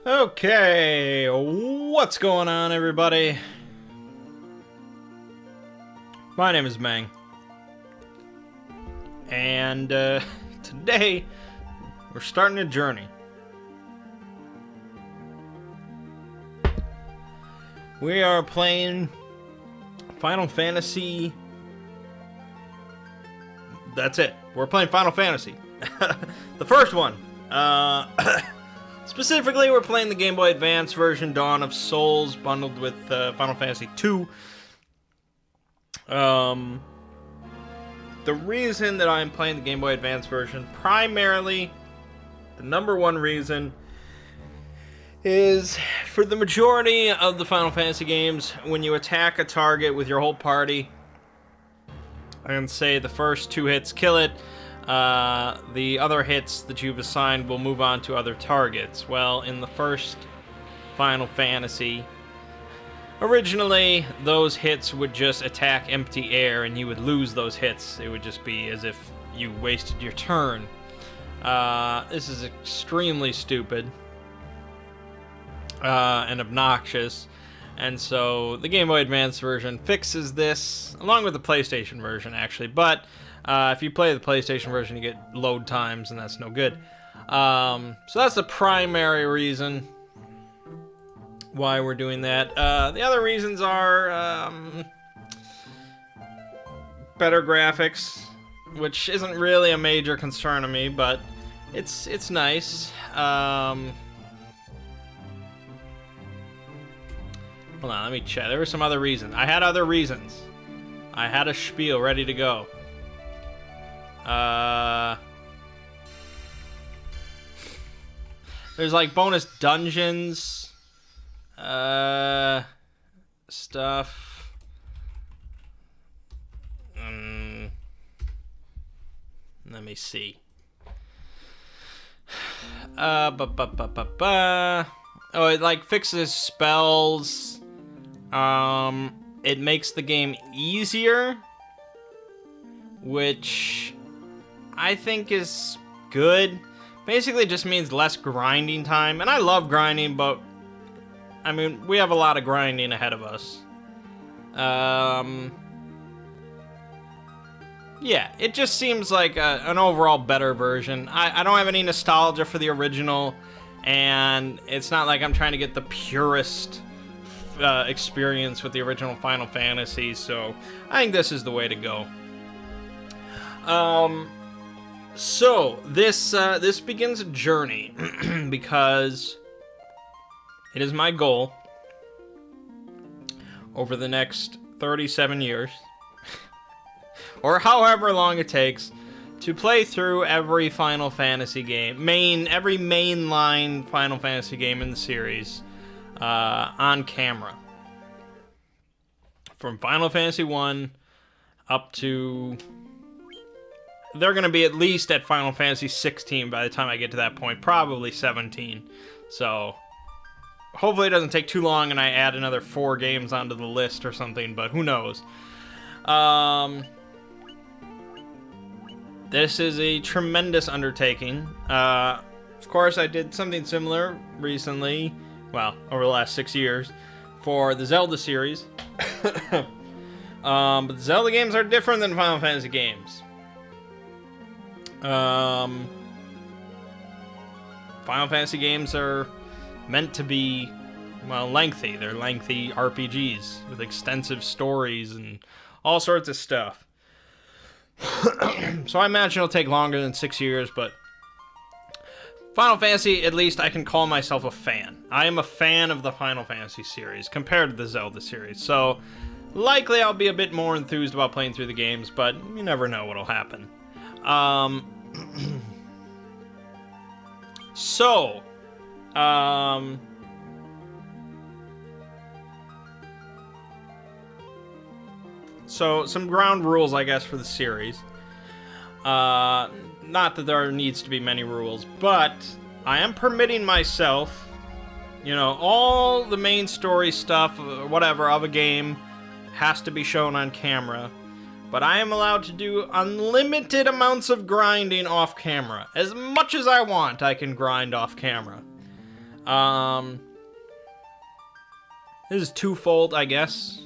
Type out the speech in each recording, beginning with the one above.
Okay, what's going on, everybody? My name is Mangg, and today we're starting a journey. We are playing Final Fantasy. That's it. We're playing Final Fantasy. The first one. Specifically, we're playing the Game Boy Advance version, Dawn of Souls, bundled with Final Fantasy II. The reason that I'm playing the Game Boy Advance version, primarily, the number one reason, is for the majority of the Final Fantasy games, when you attack a target with your whole party, and say the first 2 hits kill it, the other hits that you've assigned will move on to other targets. Well, in the first Final Fantasy, originally those hits would just attack empty air and you would lose those hits. It would just be as if you wasted your turn. This is extremely stupid and obnoxious. And so the Game Boy Advance version fixes this, along with the PlayStation version, actually. But if you play the PlayStation version, you get load times, and that's no good. So that's the primary reason why we're doing that. The other reasons are better graphics, which isn't really a major concern to me, but it's nice. Hold on, let me check. There were some other reasons. I had other reasons. I had a spiel ready to go. There's like bonus dungeons, stuff. Let me see. Oh, it like fixes spells. It makes the game easier, which I think is good. Basically, it just means less grinding time, and I love grinding, but I mean, we have a lot of grinding ahead of us. Yeah, it just seems like an overall better version. I don't have any nostalgia for the original, and it's not like I'm trying to get the purest experience with the original Final Fantasy, so I think this is the way to go. So this begins a journey because it is my goal over the next 37 years or however long it takes to play through every Final Fantasy game, every mainline Final Fantasy game in the series on camera. From Final Fantasy 1 up to... They're going to be at least at Final Fantasy 16 by the time I get to that point, probably 17. So, hopefully it doesn't take too long and I add another 4 games onto the list or something, but who knows. This is a tremendous undertaking. Of course, I did something similar recently, well, over the last 6 years, for the Zelda series. But the Zelda games are different than Final Fantasy games. Final Fantasy games are meant to be, well, lengthy. They're lengthy RPGs with extensive stories and all sorts of stuff. So I imagine it'll take longer than 6 years, but Final Fantasy, at least I can call myself a fan. I am a fan of the Final Fantasy series compared to the Zelda series, so likely I'll be a bit more enthused about playing through the games, but you never know what'll happen. So, some ground rules, I guess, for the series. Not that there needs to be many rules, but I am permitting myself, you know, all the main story stuff, whatever, of a game has to be shown on camera. But I am allowed to do unlimited amounts of grinding off camera. As much as I want, I can grind off camera. This is twofold, I guess.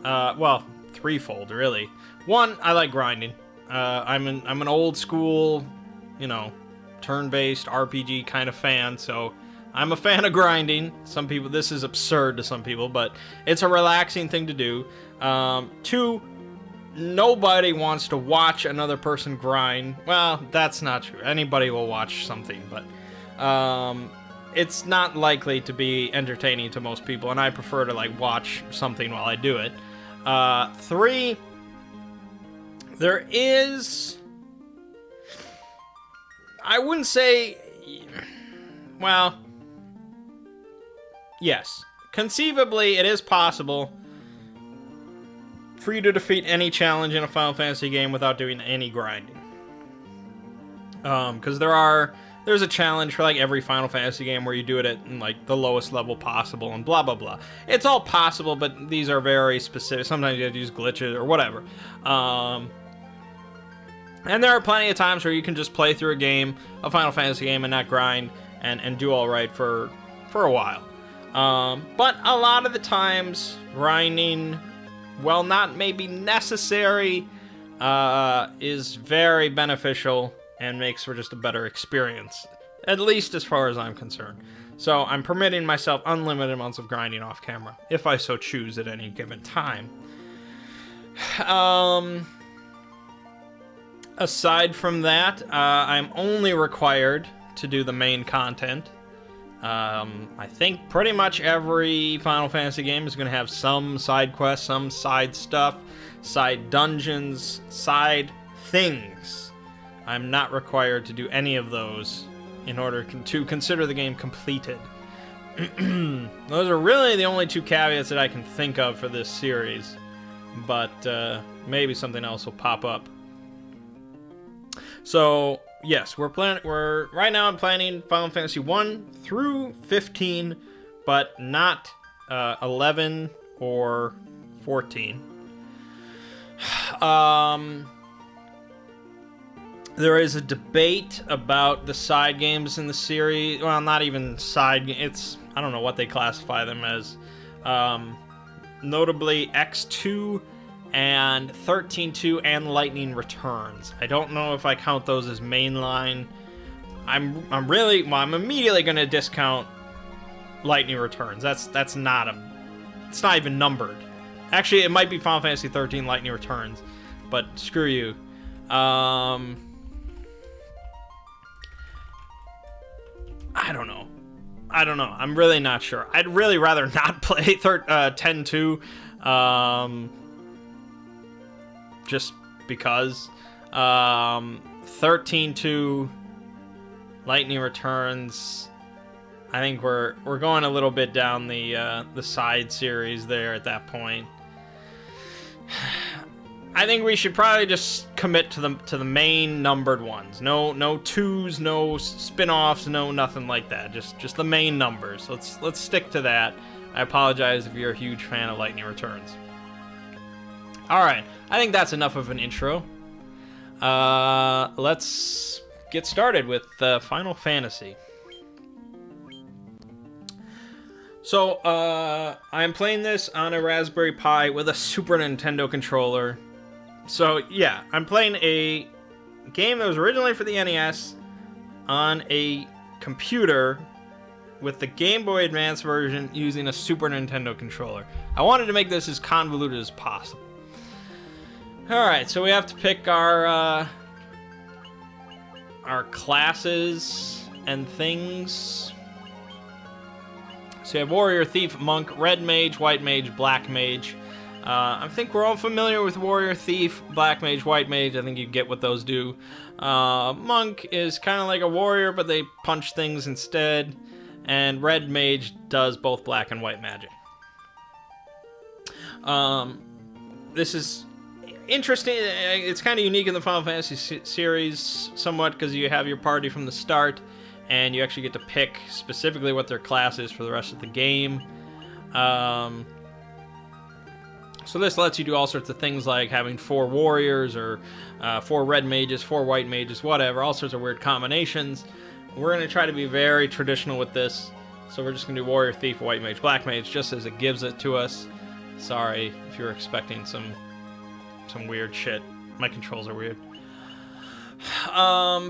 Well, threefold, really. One, I like grinding. I'm an old school, turn-based RPG kind of fan, so I'm a fan of grinding. Some people, this is absurd to some people, but it's a relaxing thing to do. Two, nobody wants to watch another person grind. Well, that's not true. Anybody will watch something, but it's not likely to be entertaining to most people, and I prefer to watch something while I do it. Three, there is, I wouldn't say, well, yes, conceivably it is possible for you to defeat any challenge in a Final Fantasy game without doing any grinding. Because there's a challenge for every Final Fantasy game where you do it at the lowest level possible and blah blah blah. It's all possible, but these are very specific. Sometimes you have to use glitches or whatever. And there are plenty of times where you can just play through a Final Fantasy game, and not grind and do all right for a while. But a lot of the times, grinding, while not maybe necessary, is very beneficial and makes for just a better experience, at least as far as I'm concerned. So I'm permitting myself unlimited amounts of grinding off camera, if I so choose at any given time. Aside from that, I'm only required to do the main content. I think pretty much every Final Fantasy game is going to have some side quests, some side stuff, side dungeons, side things. I'm not required to do any of those in order to consider the game completed. Those are really the only two caveats that I can think of for this series, but maybe something else will pop up. So yes, right now I'm planning Final Fantasy 1 through 15, but not 11 or 14. There is a debate about the side games in the series. Well, not even side. I don't know what they classify them as. Notably, X2 and 13.2 and Lightning Returns. I don't know if I count those as mainline. I'm immediately going to discount Lightning Returns. It's not even numbered. Actually, it might be Final Fantasy 13 Lightning Returns, but screw you. I don't know. I'm really not sure. I'd really rather not play 10.2. Just because. 13.2 Lightning Returns. I think we're going a little bit down the side series there at that point. I think we should probably just commit to the main numbered ones. No twos, no spin-offs, no nothing like that. Just the main numbers. Let's stick to that. I apologize if you're a huge fan of Lightning Returns. All right, I think that's enough of an intro. Let's get started with Final Fantasy. So I'm playing this on a Raspberry Pi with a Super Nintendo controller. So, yeah, I'm playing a game that was originally for the NES on a computer with the Game Boy Advance version using a Super Nintendo controller. I wanted to make this as convoluted as possible. Alright, so we have to pick our classes and things. So you have Warrior, Thief, Monk, Red Mage, White Mage, Black Mage. I think we're all familiar with Warrior, Thief, Black Mage, White Mage. I think you get what those do. Monk is kind of like a warrior, but they punch things instead. And Red Mage does both black and white magic. This is interesting. It's kind of unique in the Final Fantasy series somewhat because you have your party from the start, and you actually get to pick specifically what their class is for the rest of the game. So this lets you do all sorts of things like having 4 warriors or 4 red mages, 4 white mages, whatever, all sorts of weird combinations. we're going to try to be very traditional with this. So we're just going to do Warrior, Thief, White Mage, Black Mage, just as it gives it to us. Sorry if you're expecting some weird shit. My controls are weird.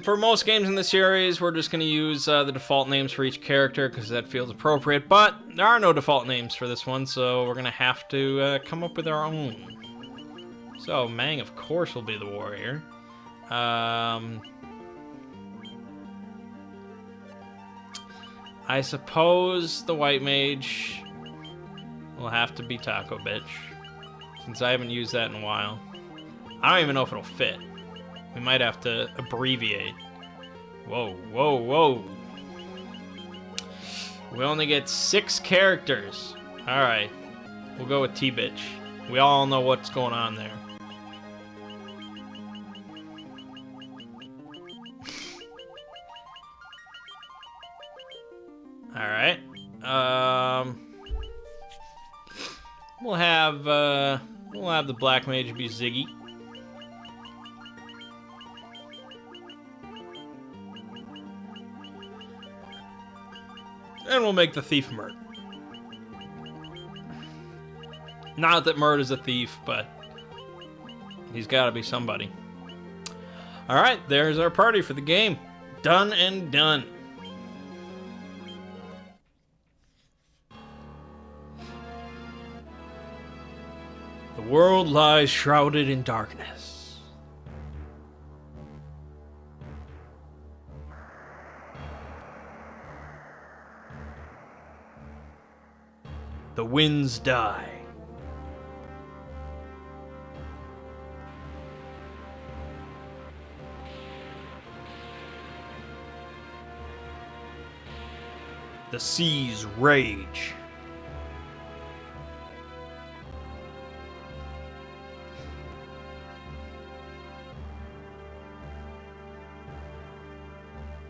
For most games in the series, we're just going to use the default names for each character because that feels appropriate, but there are no default names for this one, so we're going to have to come up with our own. So, Mangg, of course, will be the warrior. I suppose the white mage will have to be Taco Bitch, since I haven't used that in a while. I don't even know if it'll fit. We might have to abbreviate. Whoa, whoa, whoa. We only get 6 characters. Alright. We'll go with T-Bitch. We all know what's going on there. Alright. We'll have the Black Mage be Ziggy. And we'll make the thief Mert. Not that Mert is a thief, but he's got to be somebody. Alright, there's our party for the game. Done and done. The world lies shrouded in darkness. The winds die. The seas rage.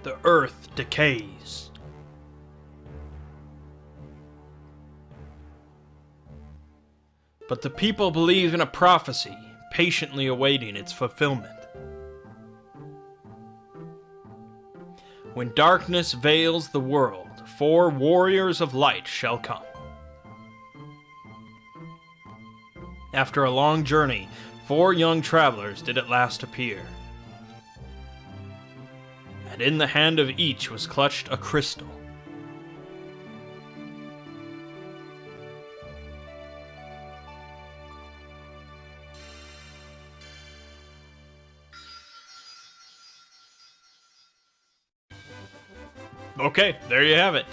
The earth decays. But the people believe in a prophecy, patiently awaiting its fulfillment. When darkness veils the world, 4 warriors of light shall come. After a long journey, 4 young travelers did at last appear. And in the hand of each was clutched a crystal. Okay, there you have it.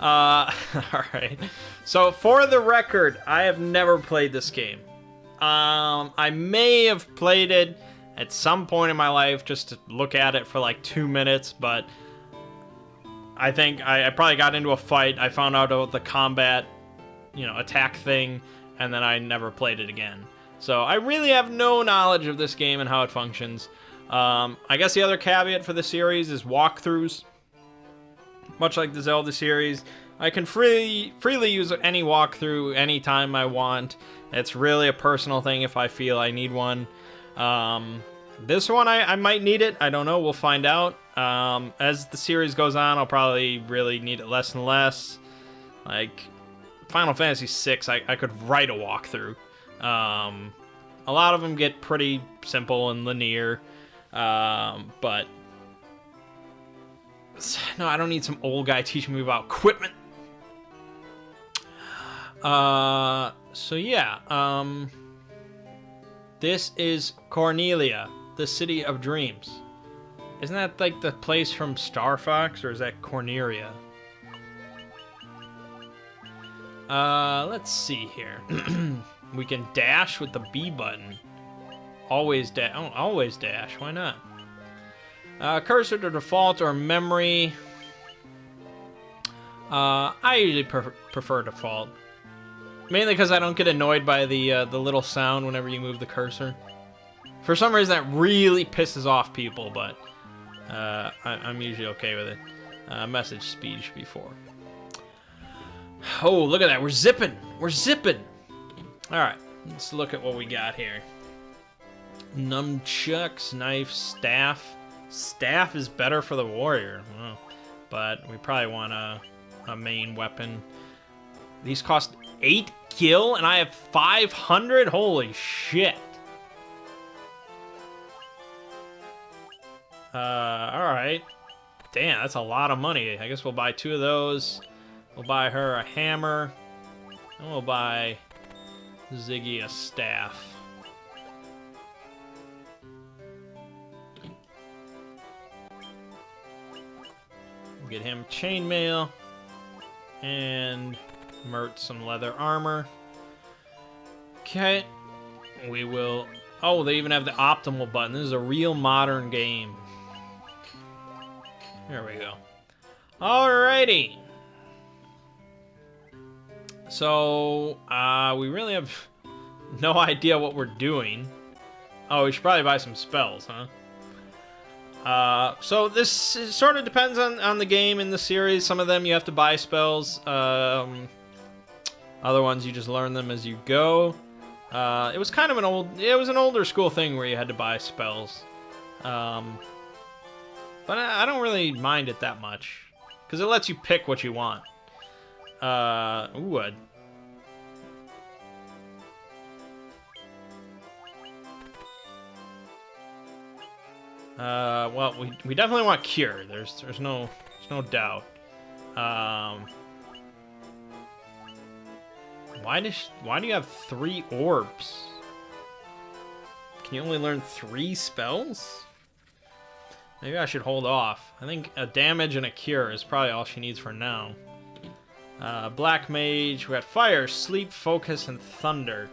Alright. So, for the record, I have never played this game. I may have played it at some point in my life just to look at it for like 2 minutes, but I think I probably got into a fight, I found out about the combat, attack thing, and then I never played it again. So, I really have no knowledge of this game and how it functions. I guess the other caveat for the series is walkthroughs. Much like the Zelda series, I can freely use any walkthrough anytime I want. It's really a personal thing if I feel I need one. This one, I might need it. I don't know. We'll find out. As the series goes on, I'll probably really need it less and less. Like, Final Fantasy VI, I could write a walkthrough. A lot of them get pretty simple and linear, but... No, I don't need some old guy teaching me about equipment. So yeah, this is Cornelia, the City of Dreams. Isn't that like the place from Star Fox, or is that Cornelia? Let's see here. We can dash with the B button. Always dash. Oh, always dash. Why not? Cursor to default or memory. I usually prefer default. Mainly because I don't get annoyed by the little sound whenever you move the cursor. For some reason that really pisses off people, but I'm usually okay with it. Message speed should be 4. Oh, look at that. We're zipping. We're zipping. Alright, let's look at what we got here. Nunchucks, knife, staff. Staff is better for the warrior. but we probably want a main weapon. These cost 8 gil, and I have 500? Holy shit. Alright. Damn, that's a lot of money. I guess we'll buy 2 of those. We'll buy her a hammer. And we'll buy Ziggy a staff. We'll get him chainmail. And Mert some leather armor. Okay. We will... Oh, they even have the optimal button. This is a real modern game. There we go. Alrighty. So, we really have no idea what we're doing. Oh, we should probably buy some spells, huh? So this sort of depends on the game in the series. Some of them you have to buy spells. Other ones you just learn them as you go. It was kind of an older school thing where you had to buy spells. But I don't really mind it that much. Because it lets you pick what you want. Well, we definitely want cure. There's no doubt. Why do you have 3 orbs? Can you only learn 3 spells? Maybe I should hold off. I think a damage and a cure is probably all she needs for now. Black Mage. We got Fire, Sleep, Focus, and Thunder.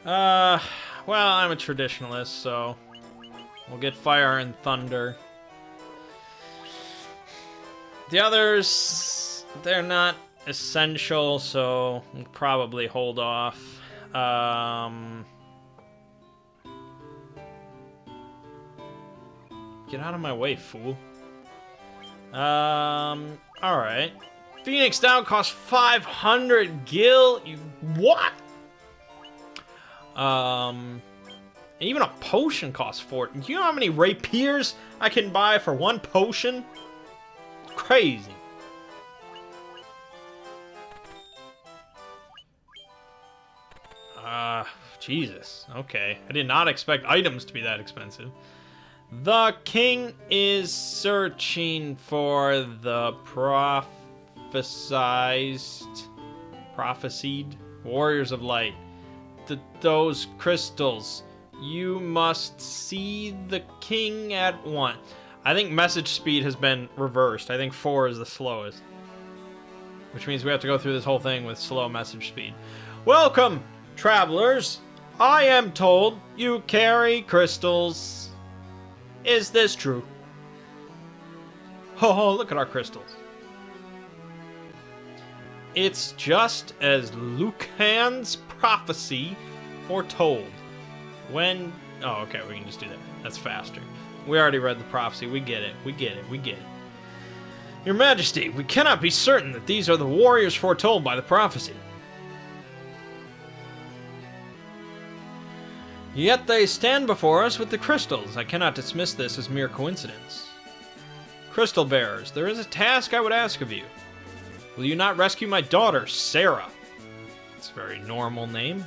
Well, I'm a traditionalist, so we'll get Fire and Thunder. The others, they're not essential, so we'll probably hold off. Get out of my way, fool. Alright. Phoenix Down costs 500 gil. You what? Even a potion costs 4. Do you know how many rapiers I can buy for 1 potion? Crazy. Jesus. Okay. I did not expect items to be that expensive. The king is searching for the prophesied warriors of light. Those crystals. You must see the king at once. I think message speed has been reversed. I think 4 is the slowest. Which means we have to go through this whole thing with slow message speed. Welcome, travelers. I am told you carry crystals. Is this true? Oh, look at our crystals. It's just as Lucan's prophecy foretold. When... Oh, okay, we can just do that. That's faster. We already read the prophecy. We get it. We get it. We get it. Your Majesty, we cannot be certain that these are the warriors foretold by the prophecy. Yet they stand before us with the crystals. I cannot dismiss this as mere coincidence. Crystal bearers, there is a task I would ask of you. Will you not rescue my daughter, Sarah? It's a very normal name.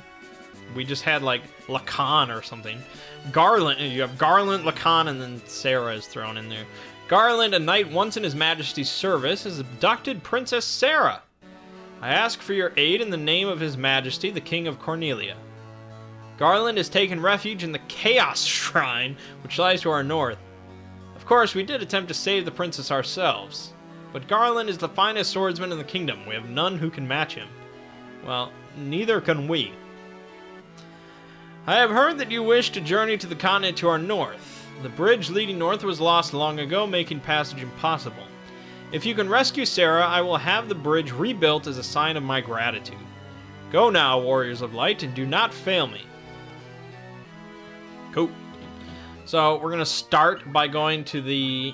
We just had, like, Lacan or something. Garland, you have Garland, Lacan, and then Sarah is thrown in there. Garland, a knight once in His Majesty's service, has abducted Princess Sarah. I ask for your aid in the name of His Majesty, the King of Cornelia. Garland has taken refuge in the Chaos Shrine, which lies to our north. Of course, we did attempt to save the princess ourselves. But Garland is the finest swordsman in the kingdom. We have none who can match him. Well, neither can we. I have heard that you wish to journey to the continent to our north. The bridge leading north was lost long ago, making passage impossible. If you can rescue Sarah, I will have the bridge rebuilt as a sign of my gratitude. Go now, warriors of light, and do not fail me. Cool. So, we're going to start by going to the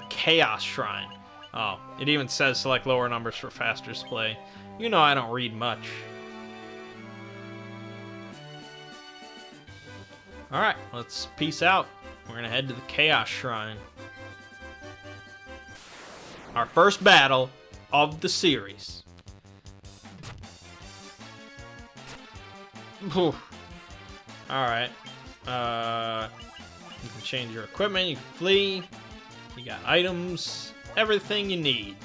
Chaos Shrine. Oh, it even says select lower numbers for faster display. You know I don't read much. Alright, let's peace out. We're gonna head to the Chaos Shrine. Our first battle of the series. Alright. You can change your equipment, you can flee, you got items, everything you need.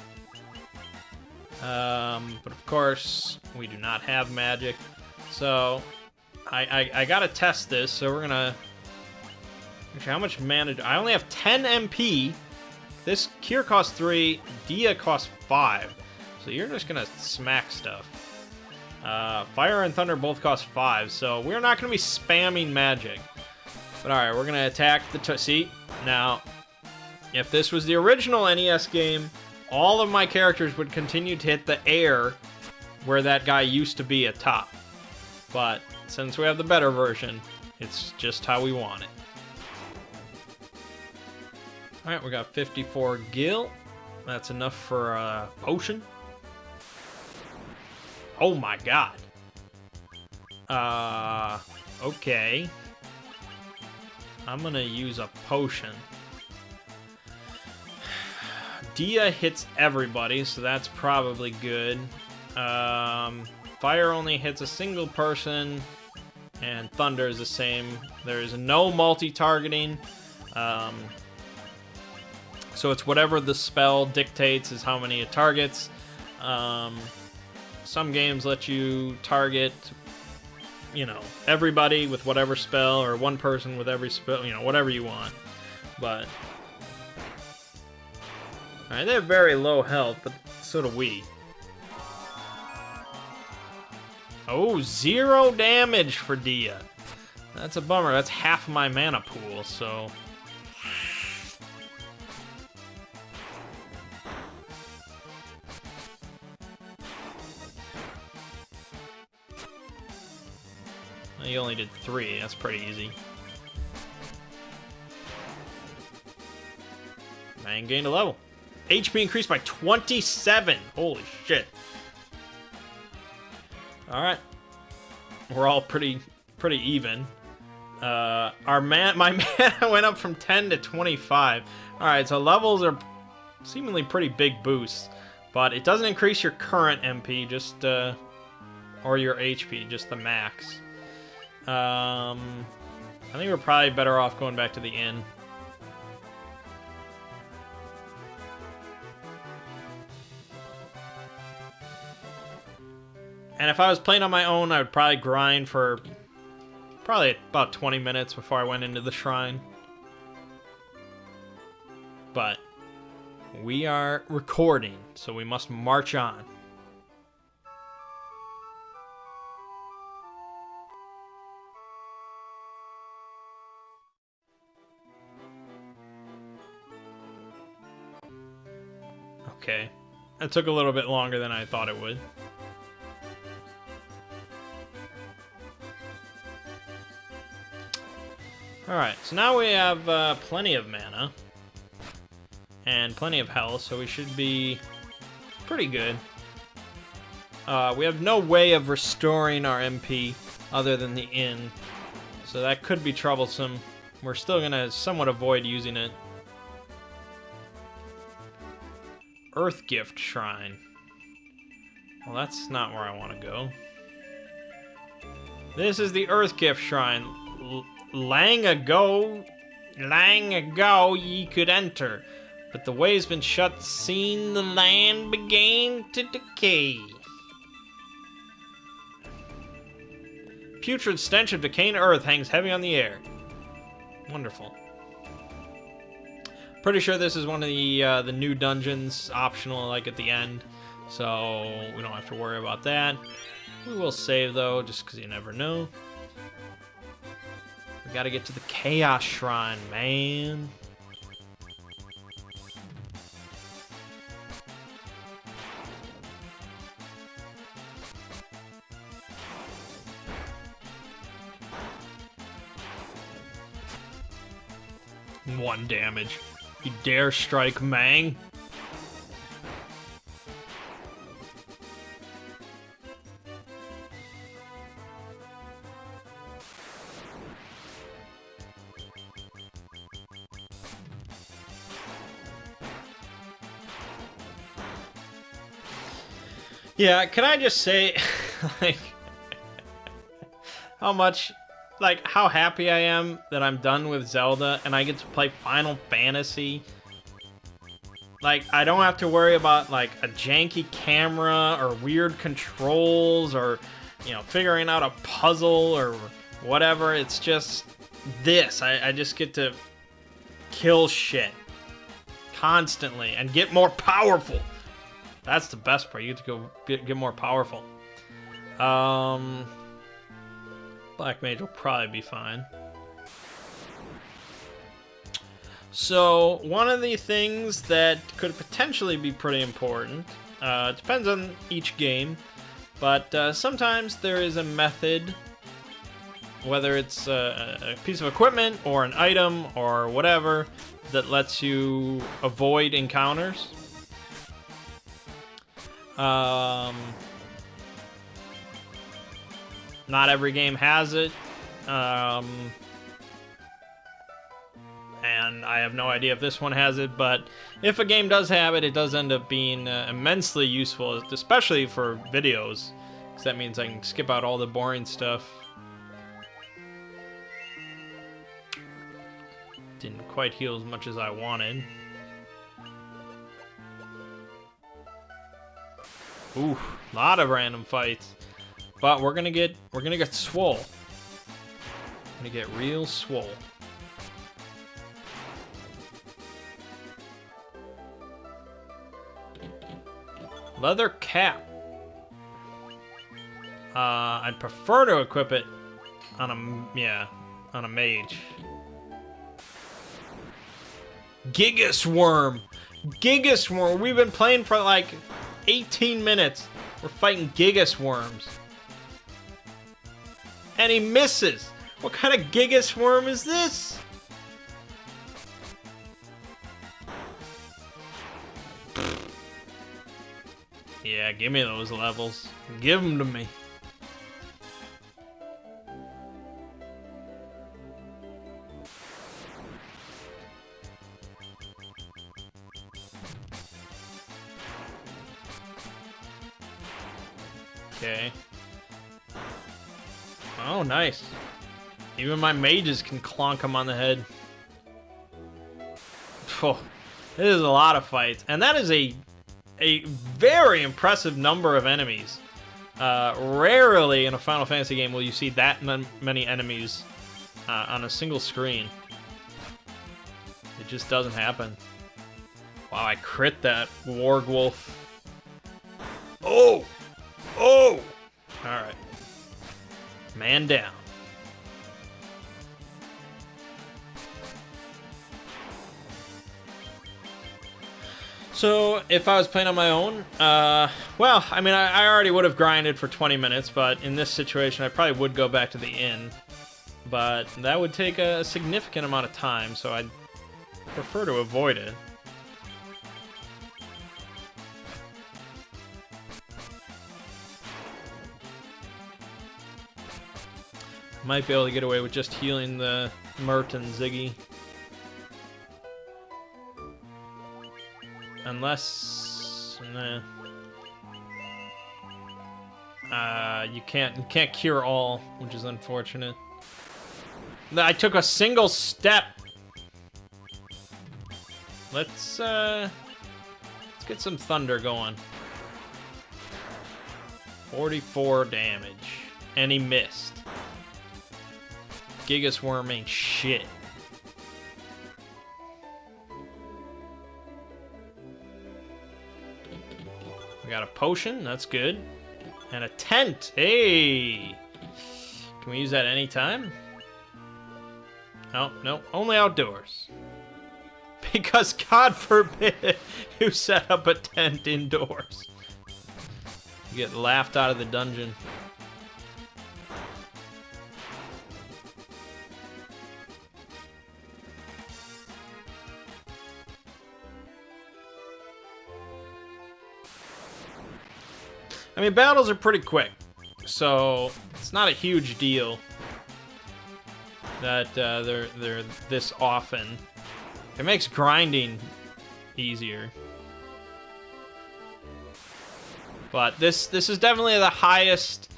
But of course, we do not have magic. So, I gotta test this, so we're gonna... Actually, how much mana I only have 10 MP. This cure costs 3, Dia costs 5. So you're just gonna smack stuff. Fire and Thunder both cost 5, so we're not gonna be spamming magic. But alright, we're gonna attack the... See? Now, if this was the original NES game, all of my characters would continue to hit the air where that guy used to be at top. But since we have the better version, it's just how we want it. Alright, we got 54 gil. That's enough for a potion. Oh my god. Okay. I'm gonna use a potion. Dia hits everybody, so that's probably good. Fire only hits a single person, and Thunder is the same. There's no multi-targeting. So it's whatever the spell dictates is how many it targets. Some games let you target, you know, everybody with whatever spell, or one person with every spell, you know, whatever you want. But alright, they have very low health, but so do we. Oh, 0 damage for Dia. That's a bummer. That's half my mana pool, so... You only did 3. That's pretty easy. Mangg gained a level. HP increased by 27. Holy shit. Alright. We're all pretty even. My mana went up from 10 to 25. Alright, so levels are seemingly pretty big boosts. But it doesn't increase your current MP, just, or your HP, just the max. I think we're probably better off going back to the inn. And if I was playing on my own, I would probably grind for probably about 20 minutes before I went into the shrine. But we are recording, so we must march on. Okay. That took a little bit longer than I thought it would. Alright, so now we have plenty of mana. And plenty of health, so we should be pretty good. We have no way of restoring our MP other than the inn. So that could be troublesome. We're still gonna somewhat avoid using it. Earth Gift Shrine. Well, that's not where I want to go. This is the Earth Gift Shrine. Lang ago ye could enter, but the way's been shut, seen the land began to decay. Putrid stench of decaying earth hangs heavy on the air. Wonderful. Pretty sure this is one of the new dungeons, optional, like at the end, so we don't have to worry about that. We will save though, just because you never know. We gotta get to the Chaos Shrine, man. One damage. You dare strike Mangg? Yeah, can I just say, like, how happy I am that I'm done with Zelda and I get to play Final Fantasy. Like, I don't have to worry about, like, a janky camera or weird controls or, you know, figuring out a puzzle or whatever. It's just this. I just get to kill shit constantly and get more powerful. That's the best part. You get to go get more powerful. Black Mage will probably be fine. So, one of the things that could potentially be pretty important, it depends on each game, but sometimes there is a method, whether it's a piece of equipment or an item or whatever, that lets you avoid encounters. Not every game has it. And I have no idea if this one has it, but if a game does have it, it does end up being immensely useful, especially for videos, because that means I can skip out all the boring stuff. Didn't quite heal as much as I wanted. Ooh, a lot of random fights, but we're gonna get swole. Gonna get real swole. Leather cap. I'd prefer to equip it on a mage. Gigas Worm. Gigas Worm. We've been playing for like 18 minutes. We're fighting Gigas Worms. And he misses. What kind of Gigas Worm is this? Yeah, give me those levels. Give them to me. Okay. Oh, nice. Even my mages can clonk him on the head. Oh, this is a lot of fights. And that is a very impressive number of enemies. Rarely in a Final Fantasy game will you see that many enemies on a single screen. It just doesn't happen. Wow, I crit that Wargwolf. Oh! Oh! Alright. Man down. So, if I was playing on my own, well, I mean, I already would have grinded for 20 minutes, but in this situation, I probably would go back to the inn. But that would take a significant amount of time, so I'd prefer to avoid it. Might be able to get away with just healing the Mert and Ziggy. Unless, nah. You can't cure all, which is unfortunate. I took a single step. Let's get some thunder going. 44 damage, and he missed. Gigas Worm ain't shit. We got a potion, that's good. And a tent, hey! Can we use that anytime? No, only outdoors. Because God forbid you set up a tent indoors. You get laughed out of the dungeon. I mean, battles are pretty quick, so it's not a huge deal that they're this often. It makes grinding easier. But this is definitely the highest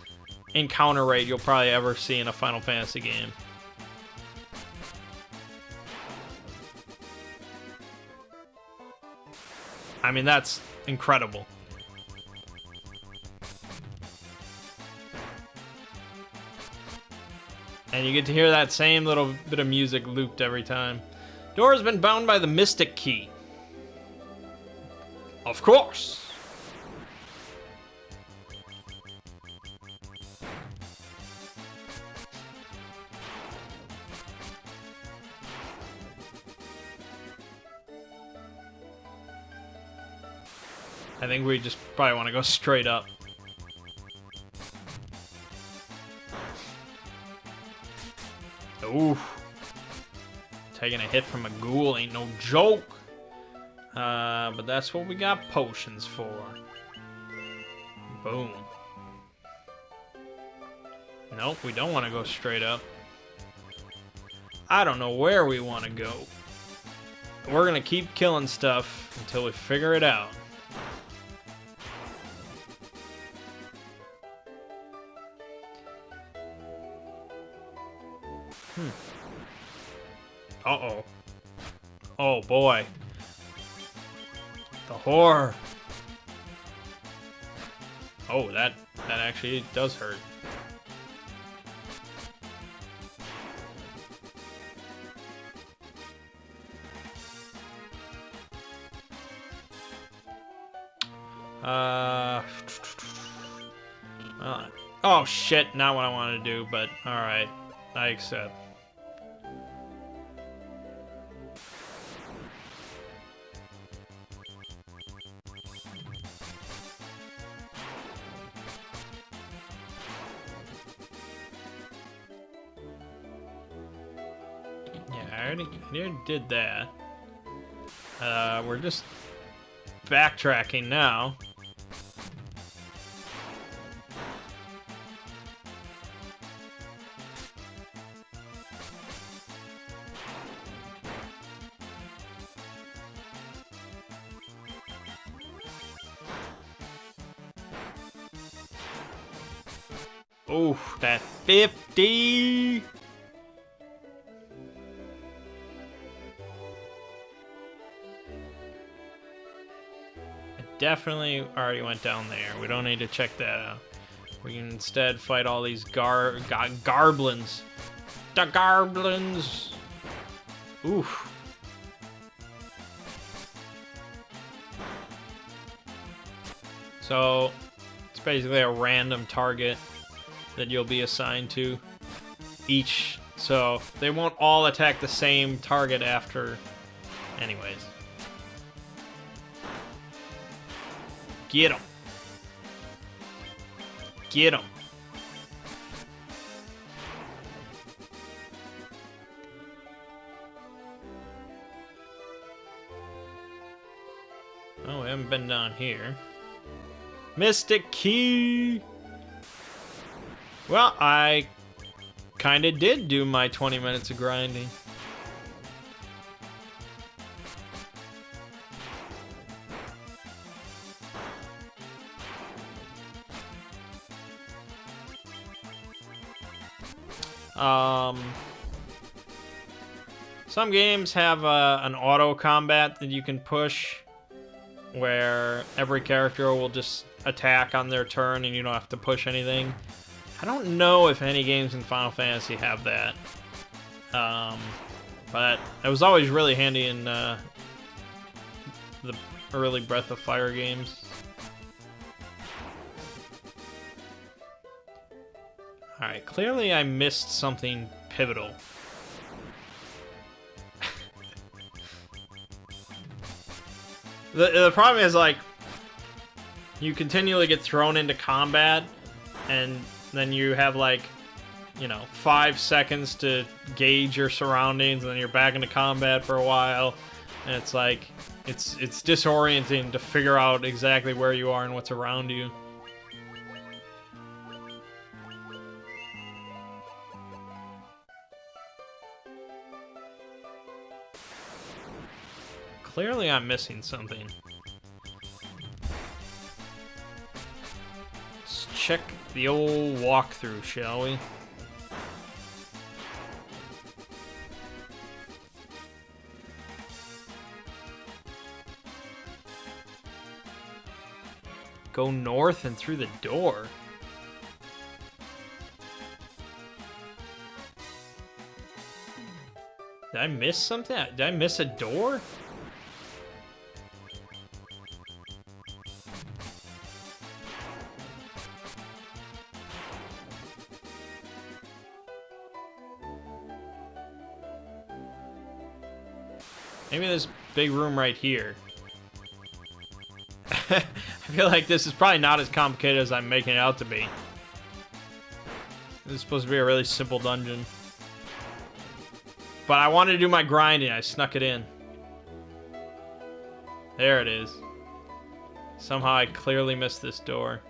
encounter rate you'll probably ever see in a Final Fantasy game. I mean, that's incredible. And you get to hear that same little bit of music looped every time. Door has been bound by the Mystic Key. Of course. I think we just probably want to go straight up. Ooh. Taking a hit from a ghoul ain't no joke. But that's what we got potions for. Boom. Nope, we don't want to go straight up. I don't know where we want to go. We're gonna keep killing stuff until we figure it out. Uh-oh. Oh, boy. The horror. Oh, that actually does hurt. Oh, shit. Not what I wanted to do, but alright. I accept. I already did that. We're just backtracking now. Ooh, that 50! Definitely already went down there. We don't need to check that out. We can instead fight all these garblins. The garblins! Oof. So, it's basically a random target that you'll be assigned to each. So, they won't all attack the same target after. Anyways. Get him. Get him. Oh, we haven't been down here. Mystic Key! Well, I kinda did do my 20 minutes of grinding. Some games have an auto combat that you can push where every character will just attack on their turn and you don't have to push anything. I don't know if any games in Final Fantasy have that. But it was always really handy in the early Breath of Fire games. Alright, clearly I missed something pivotal. The problem is, like, you continually get thrown into combat, and then you have, like, you know, 5 seconds to gauge your surroundings, and then you're back into combat for a while, and it's like, it's disorienting to figure out exactly where you are and what's around you. Clearly I'm missing something. check the old walkthrough, shall we? Go north and through the door. Did I miss something? Did I miss a door? Maybe this big room right here. I feel like this is probably not as complicated as I'm making it out to be. This is supposed to be a really simple dungeon. But I wanted to do my grinding. I snuck it in. There it is. Somehow I clearly missed this door.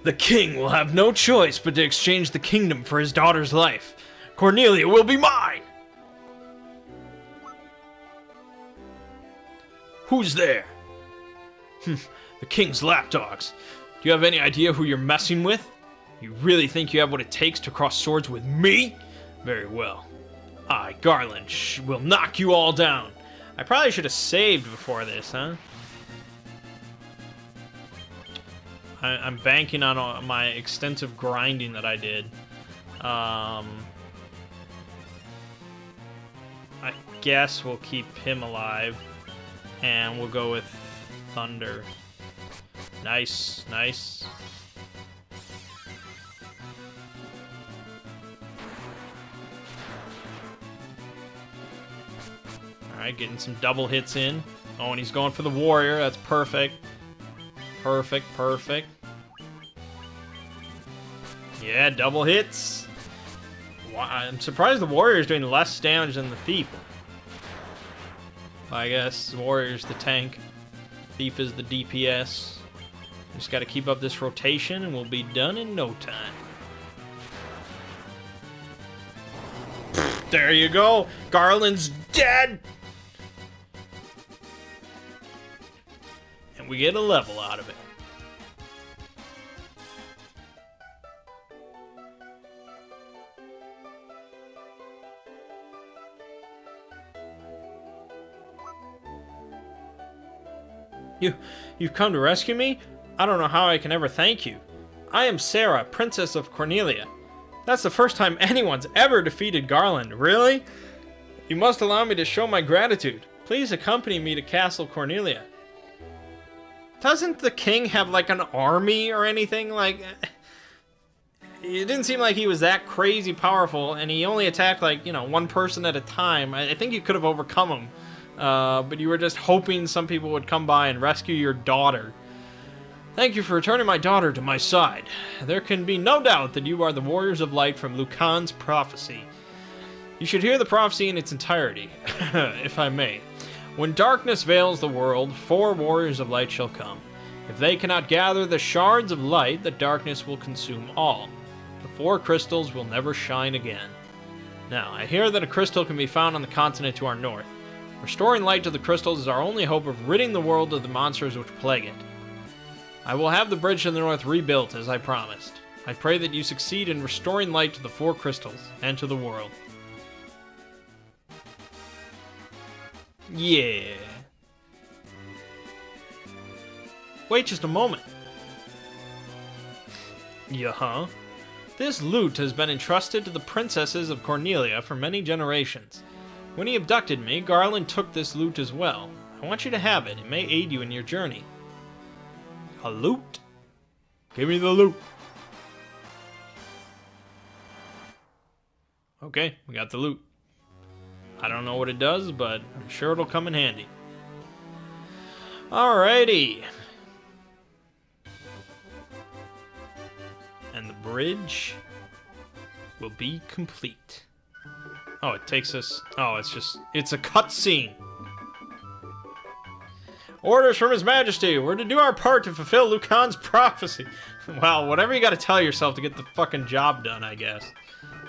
The king will have no choice but to exchange the kingdom for his daughter's life. Cornelia will be mine! Who's there? The king's lapdogs. Do you have any idea who you're messing with? You really think you have what it takes to cross swords with me? Very well. I, Garland, will knock you all down. I probably should have saved before this, huh? I'm banking on all my extensive grinding that I did. I guess we'll keep him alive. And we'll go with Thunder. Nice, nice. Alright, getting some double hits in. Oh, and he's going for the warrior. That's perfect. Perfect, perfect. Yeah, double hits. I'm surprised the warrior is doing less damage than the thief. I guess warrior's the tank. Thief is the DPS. Just got to keep up this rotation and we'll be done in no time. There you go. Garland's dead. And we get a level out of it. You've come to rescue me? I don't know how I can ever thank you. I am Sarah, Princess of Cornelia. That's the first time anyone's ever defeated Garland, really? You must allow me to show my gratitude. Please accompany me to Castle Cornelia. Doesn't the king have like an army or anything? Like, it didn't seem like he was that crazy powerful, and he only attacked like, you know, one person at a time. I think you could have overcome him. But you were just hoping some people would come by and rescue your daughter. Thank you for returning my daughter to my side. There can be no doubt that you are the warriors of light from Lucan's prophecy. You should hear the prophecy in its entirety, if I may. When darkness veils the world, 4 warriors of light shall come. If they cannot gather the shards of light, the darkness will consume all. The 4 crystals will never shine again. Now, I hear that a crystal can be found on the continent to our north. Restoring light to the crystals is our only hope of ridding the world of the monsters which plague it. I will have the bridge to the north rebuilt as I promised. I pray that you succeed in restoring light to the 4 crystals and to the world. Yeah. Wait just a moment. Yeah-huh. This loot has been entrusted to the princesses of Cornelia for many generations. When he abducted me, Garland took this loot as well. I want you to have it. It may aid you in your journey. A loot? Give me the loot. Okay, we got the loot. I don't know what it does, but I'm sure it'll come in handy. Alrighty. And the bridge will be complete. Oh, it takes us... Oh, it's a cutscene. Orders from His Majesty. We're to do our part to fulfill Lucan's prophecy. Well, whatever you gotta tell yourself to get the fucking job done, I guess.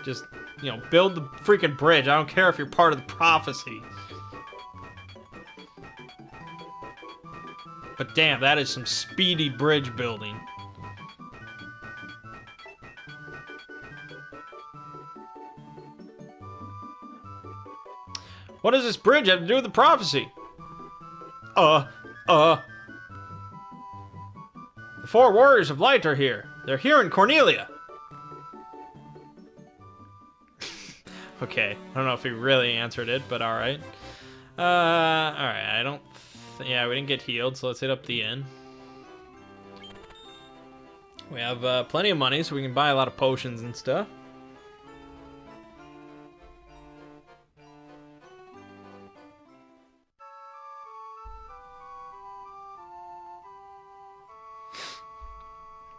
Just, you know, build the freaking bridge. I don't care if you're part of the prophecy. But damn, that is some speedy bridge building. What does this bridge have to do with the prophecy? The 4 warriors of light are here. They're here in Cornelia. Okay, I don't know if he really answered it, but alright. Alright, I don't... yeah, we didn't get healed, so let's hit up the inn. We have plenty of money, so we can buy a lot of potions and stuff.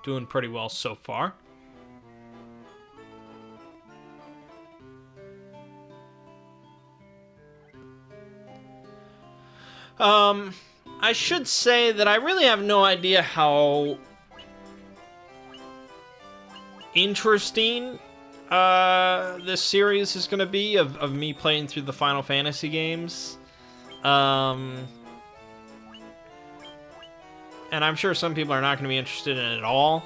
Doing pretty well so far. I should say that I really have no idea how interesting this series is going to be of me playing through the Final Fantasy games. And I'm sure some people are not going to be interested in it at all.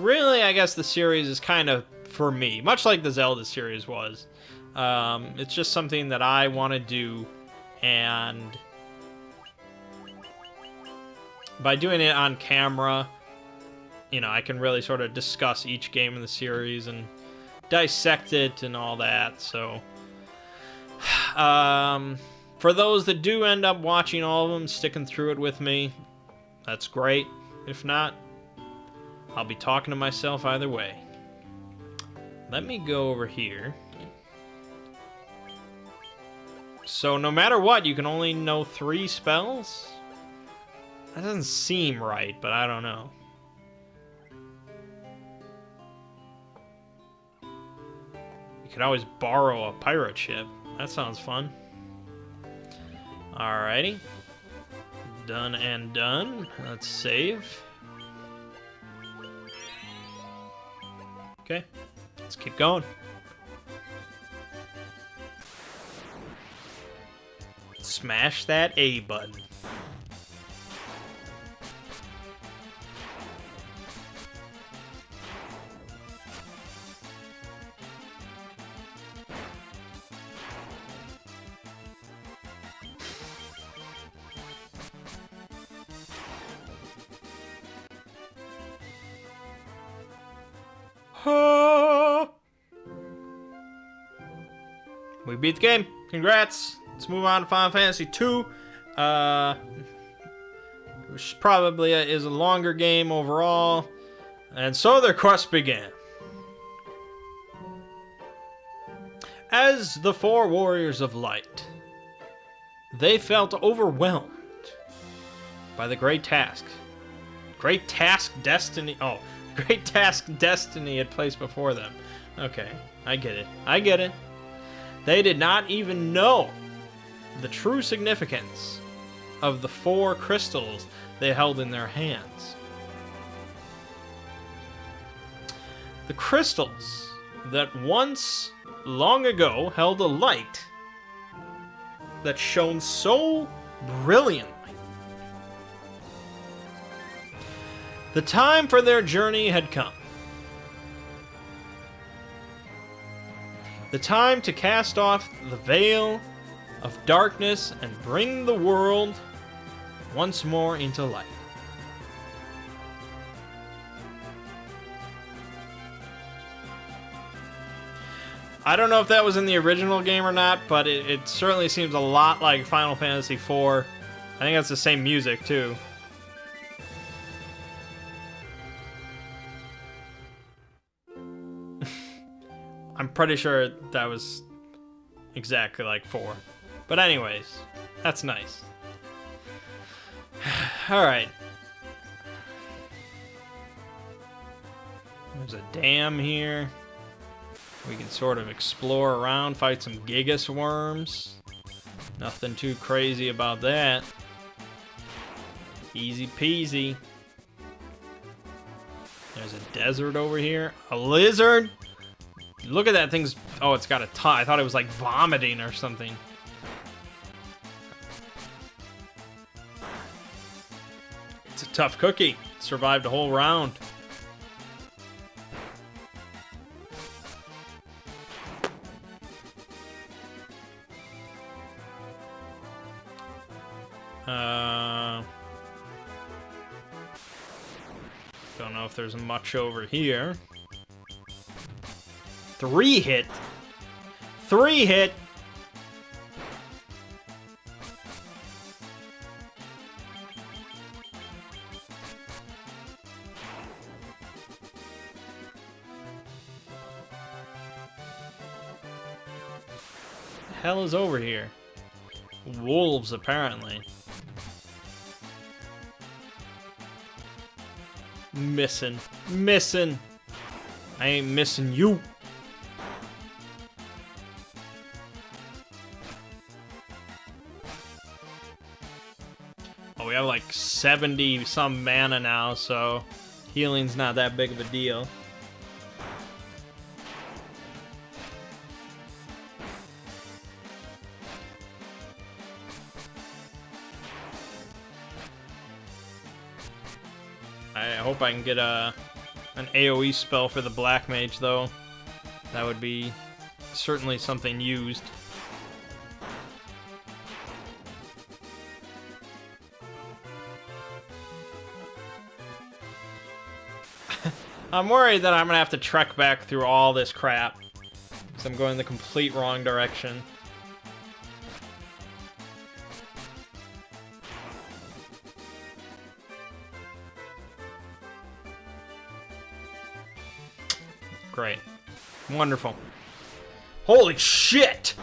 Really, I guess the series is kind of for me, much like the Zelda series was. It's just something that I want to do, and by doing it on camera, you know, I can really sort of discuss each game in the series and dissect it and all that. So, for those that do end up watching all of them, sticking through it with me, that's great. If not, I'll be talking to myself either way. Let me go over here. So no matter what, you can only know 3 spells? That doesn't seem right, but I don't know. You could always borrow a pirate ship. That sounds fun. Alrighty. Done and done. Let's save. Okay, let's keep going. Smash that A button. We beat the game. Congrats. Let's move on to Final Fantasy 2. Which probably is a longer game overall. And so their quest began. As the 4 warriors of light, they felt overwhelmed by the great task. Great task destiny. Oh, great task destiny had placed before them. Okay, I get it. I get it. They did not even know the true significance of the 4 crystals they held in their hands. The crystals that once, long ago, held a light that shone so brilliantly. The time for their journey had come. The time to cast off the veil of darkness and bring the world once more into light. I don't know if that was in the original game or not, but it certainly seems a lot like Final Fantasy IV. I think that's the same music, too. I'm pretty sure that was exactly like 4. But anyways, that's nice. Alright. There's a dam here. We can sort of explore around, fight some Gigas worms. Nothing too crazy about that. Easy peasy. There's a desert over here. A lizard? Look at that thing's... Oh, it's got a tongue. I thought it was like vomiting or something. It's a tough cookie. Survived a whole round. Don't know if there's much over here. 3 hit. 3 hit. The hell is over here? Wolves, apparently. Missing. Missing. I ain't missing you. Oh, we have like 70 some mana now, so healing's not that big of a deal. I hope I can get an AoE spell for the Black Mage, though. That would be certainly something used. I'm worried that I'm gonna have to trek back through all this crap, because I'm going the complete wrong direction. Great. Wonderful. Holy shit!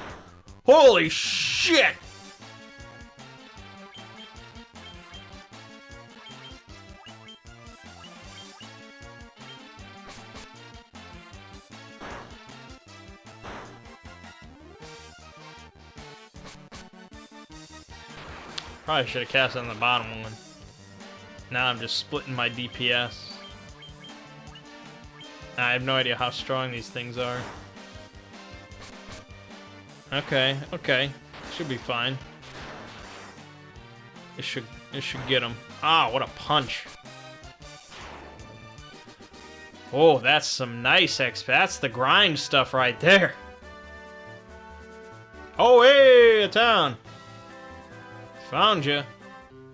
Holy shit! Probably should have cast it on the bottom one. Now I'm just splitting my DPS. I have no idea how strong these things are. Okay, okay. Should be fine. It should get him. Ah, what a punch. Oh, that's some nice XP. That's the grind stuff right there. Oh, hey, a town. Found you.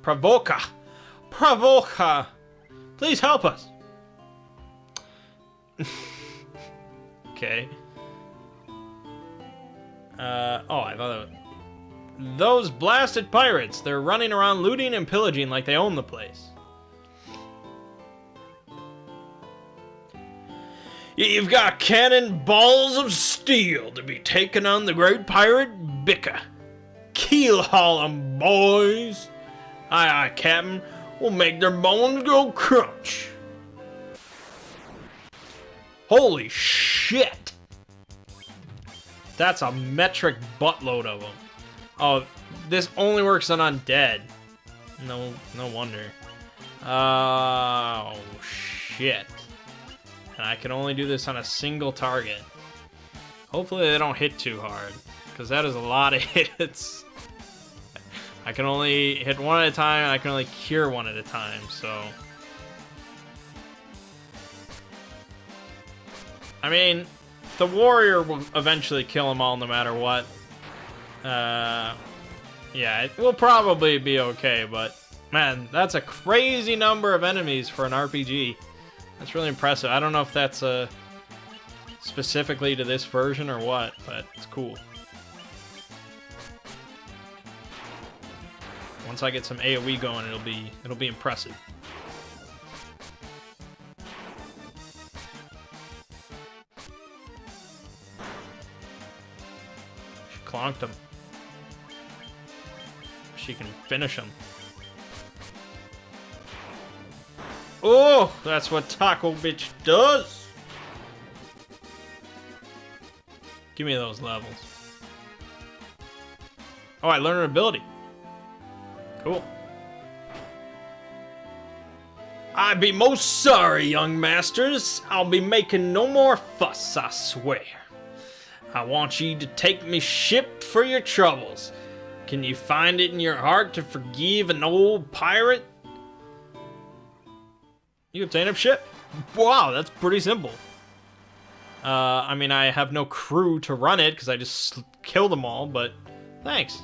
Provoca. Provoca. Please help us. Okay. Oh, I thought that was... Those blasted pirates. They're running around looting and pillaging like they own the place. You've got cannon balls of steel to be taken on the great pirate Bicca. Keel haul 'em, boys. Aye, aye, Captain. We'll make their bones go crunch. Holy shit! That's a metric buttload of them. Oh, this only works on undead. No wonder. Oh, shit. And I can only do this on a single target. Hopefully they don't hit too hard, because that is a lot of hits. I can only hit one at a time, and I can only cure one at a time, so... I mean, the warrior will eventually kill them all no matter what. Yeah, it will probably be okay, but... Man, that's a crazy number of enemies for an RPG. That's really impressive. I don't know if that's specifically to this version or what, but it's cool. Once I get some AoE going, it'll be impressive. She clonked him. She can finish him. Oh, that's what Taco Bitch does. Give me those levels. Oh, I learned an ability. Cool. I'd be most sorry, young masters. I'll be making no more fuss, I swear. I want you to take me ship for your troubles. Can you find it in your heart to forgive an old pirate? You obtain a ship. Wow, that's pretty simple. I mean, I have no crew to run it because I just killed them all, but thanks.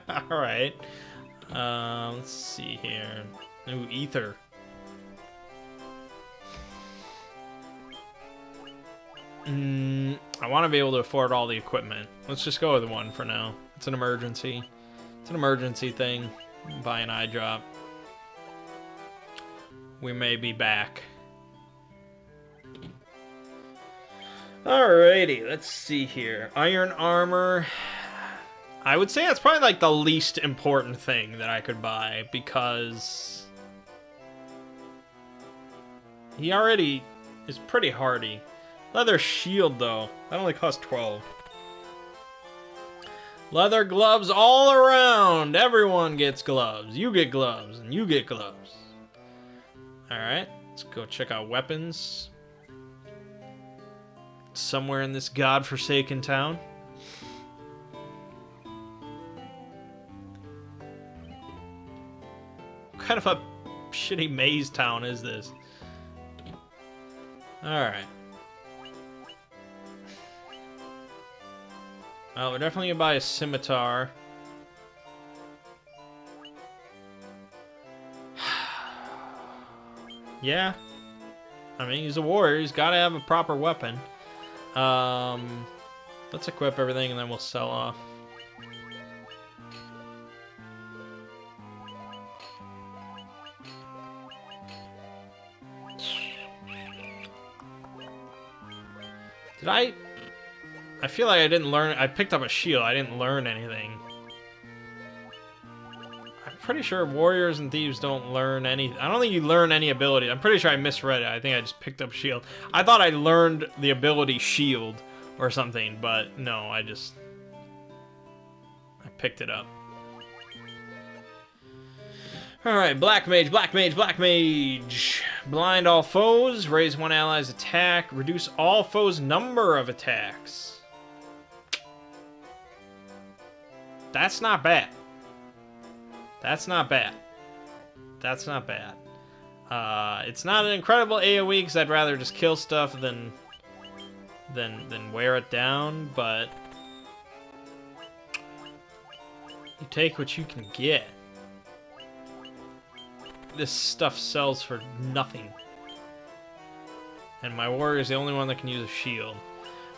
Alright. Let's see here. Ooh, ether. I want to be able to afford all the equipment. Let's just go with one for now. It's an emergency. It's an emergency thing. Buy an eye drop. We may be back. Alrighty, let's see here. Iron armor. I would say that's probably like the least important thing that I could buy because he already is pretty hardy. Leather shield though, that only costs 12. Leather gloves all around. Everyone gets gloves. You get gloves and you get gloves. Alright, let's go check out weapons. Somewhere in this godforsaken town. What kind of a shitty maze town is this? Alright. Well, we're definitely gonna buy a scimitar. Yeah. I mean, he's a warrior. He's gotta have a proper weapon. Let's equip everything and then we'll sell off. Did I feel like I didn't learn. I picked up a shield. I didn't learn anything. I'm pretty sure warriors and thieves don't learn any. I don't think you learn any ability. I'm pretty sure I misread it. I think I just picked up shield. I thought I learned the ability shield or something, but no, I picked it up. Alright, Black Mage, Black Mage, Black Mage. Blind all foes, raise one ally's attack, reduce all foes' number of attacks. That's not bad. That's not bad. That's not bad. It's not an incredible AoE because I'd rather just kill stuff than wear it down, but you take what you can get. This stuff sells for nothing. And my warrior is the only one that can use a shield.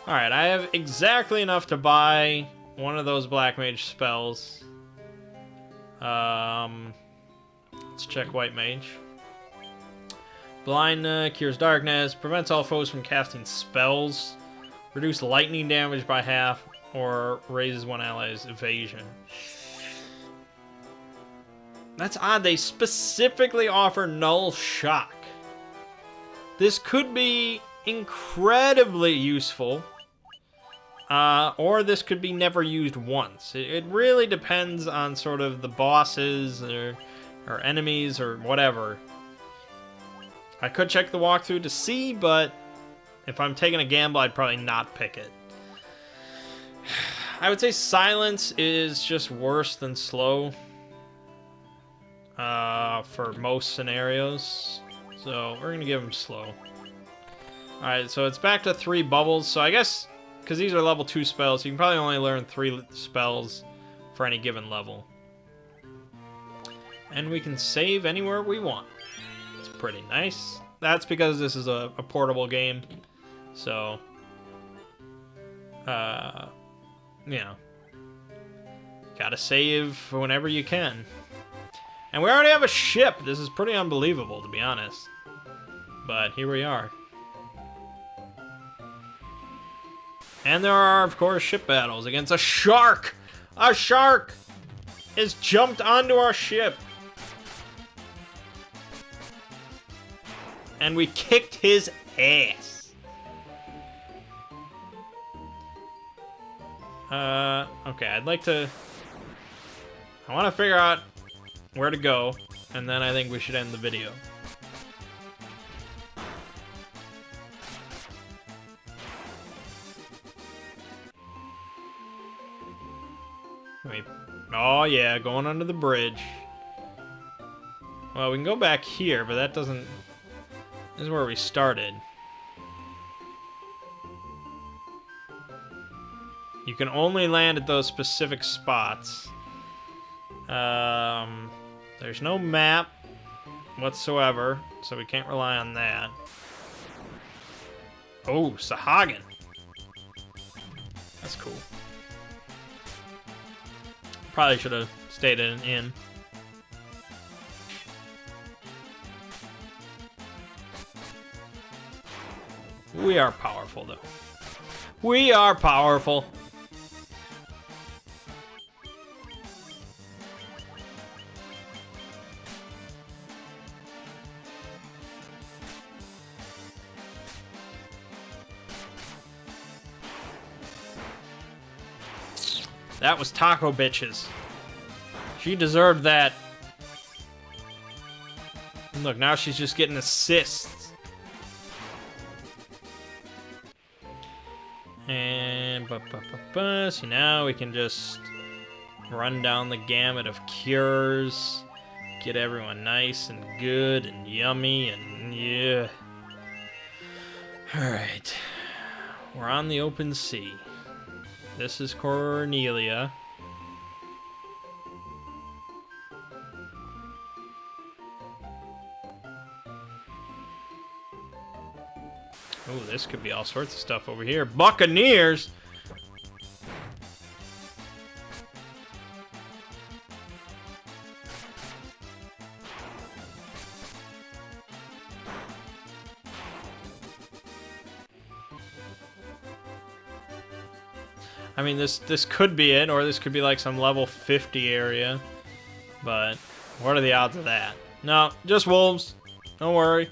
Alright, I have exactly enough to buy one of those Black Mage spells. Let's check White Mage. Blind cures darkness, prevents all foes from casting spells, reduce lightning damage by half, or raises one ally's evasion. That's odd. They specifically offer Null Shock. This could be incredibly useful, or this could be never used once. It really depends on sort of the bosses or enemies or whatever. I could check the walkthrough to see, but if I'm taking a gamble, I'd probably not pick it. I would say Silence is just worse than Slow. For most scenarios. So we're gonna give him slow. Alright, so it's back to 3 bubbles. So I guess, because these are level 2 spells, you can probably only learn 3 spells for any given level. And we can save anywhere we want. It's pretty nice. That's because this is a portable game. So, you know, gotta save whenever you can. And we already have a ship. This is pretty unbelievable, to be honest. But here we are. And there are, of course, ship battles against a shark! A shark has jumped onto our ship. And we kicked his ass. Okay, I'd like to... I want to figure out where to go, and then I think we should end the video. Wait. Oh yeah, going under the bridge. Well, we can go back here, but that doesn't... This is where we started. You can only land at those specific spots. There's no map whatsoever, so we can't rely on that. Oh, Sahagin. That's cool. Probably should have stayed in an inn. We are powerful, though. We are powerful. That was Taco Bitches. She deserved that. And look, now she's just getting assists. And so now we can just run down the gamut of cures, get everyone nice and good and yummy and yeah. Alright. We're on the open sea. This is Cornelia. Oh, this could be all sorts of stuff over here. Buccaneers! I mean, this could be it, or this could be like some level 50 area. But what are the odds of that? No, just wolves. Don't worry.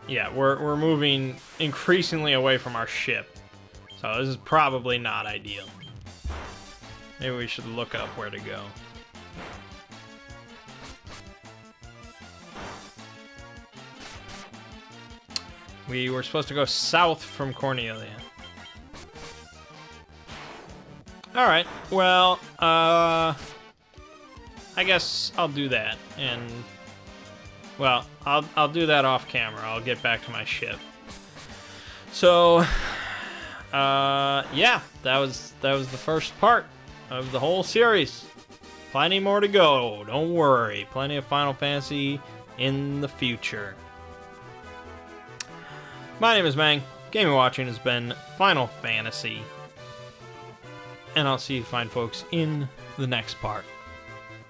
Yeah, we're moving increasingly away from our ship. So this is probably not ideal. Maybe we should look up where to go. We were supposed to go south from Cornelia. Alright, well, I guess I'll do that, and... well, I'll do that off camera. I'll get back to my ship. So, yeah, that was the first part of the whole series. Plenty more to go. Don't worry. Plenty of Final Fantasy in the future. My name is Mangg. Gaming Watching has been Final Fantasy. And I'll see you fine folks in the next part.